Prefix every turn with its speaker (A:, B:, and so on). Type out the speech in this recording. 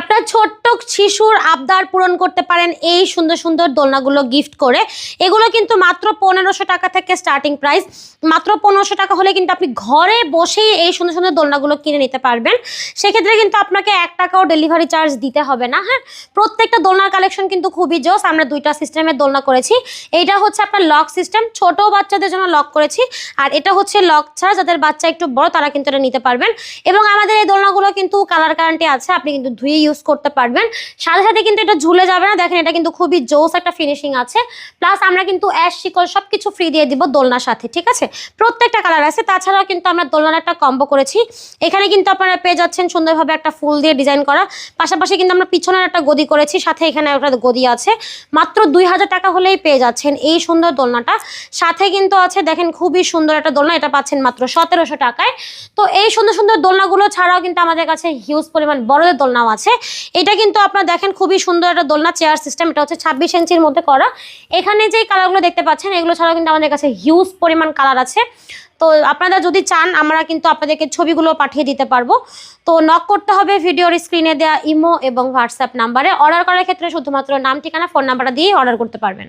A: আপনার ছোট্ট শিশুর আবদার পূরণ করতে পারেন এই সুন্দর সুন্দর দোলনাগুলো গিফট করে। এগুলো কিন্তু মাত্র 1500 টাকা থেকে স্টার্টিং প্রাইস। মাত্র 1500 টাকা হলে কিন্তু আপনি ঘরে বসেই এই সুন্দর সুন্দর দোলনাগুলো কিনে নিতে পারবেন। সেক্ষেত্রে কিন্তু আপনাকে 1 টাকাও ডেলিভারি চার্জ দিতে হবে না। হ্যাঁ, প্রত্যেকটা দোলনার কালেকশন কিন্তু খুবই জোস। আমরা 2টা সিস্টেমের দোলনা করেছি। এইটা হচ্ছে আপনার লক সিস্টেম, ছোট বাচ্চাদের জন্য লক করেছি। আর এটা হচ্ছে লক ছাড়া, যাদের বাচ্চা একটু বড় তারা কিন্তু এটা নিতে পারবেন। এবং আমাদের এই দোলনাগুলো কিন্তু কালার গ্যারান্টি আছে, আপনি কিন্তু ধুয়ে ইউজ করতে পারবেন। সাথে সাথে কিন্তু এটা ঝুলে যাবে না। দেখেন, এটা কিন্তু খুবই জোস একটা ফিনিশিং আছে। প্লাস আমরা কিন্তু অ্যাশ শিকল সবকিছু ফ্রি দিয়ে দিব দোলনার সাথে, ঠিক আছে? প্রত্যেকটা কালার আছে। তাছাড়াও কিন্তু আমরা দোলনার একটা কম্বো করেছি। এখানে কিন্তু আপনারা পেয়ে যাচ্ছেন সুন্দরভাবে একটা ফুল দিয়ে ডিজাইন করা। পাশাপাশি কিন্তু আমরা পিছনের একটা গদি করেছি, সাথে এখানে একটা গদি আছে। মাত্র 2000 টাকা হলেই পেয়ে যাচ্ছেন এই সুন্দর দোলনাটা। সাথে কিন্তু আছে, দেখেন খুবই সুন্দর একটা দোলনা, এটা পাচ্ছেন মাত্র 1700 টাকায়। তো এই সুন্দর সুন্দর দোলনাগুলো ছাড়াও কিন্তু আমাদের কাছে হিউজ পরিমাণ বড়দের দোলনাও আছে। এটা কিন্তু আপনারা দেখেন খুবই সুন্দর একটা দোলনা, চেয়ার সিস্টেম। এটা হচ্ছে 26 ইঞ্চির মধ্যে করা। এখানে যে কালারগুলো দেখতে পাচ্ছেন এগুলো ছাড়াও কিন্তু আমাদের কাছে হিউজ পরিমাণ কালার আছে। তো আপনারা যদি চান আমরা কিন্তু আপনাদেরকে ছবিগুলো পাঠিয়ে দিতে পারবো। তো নক করতে হবে ভিডিওর স্ক্রিনে দেওয়া ইমো এবং হোয়াটসঅ্যাপ নাম্বারে। অর্ডার করার ক্ষেত্রে শুধুমাত্র নাম, ঠিকানা, ফোন নাম্বারটা দিয়ে অর্ডার করতে পারবেন।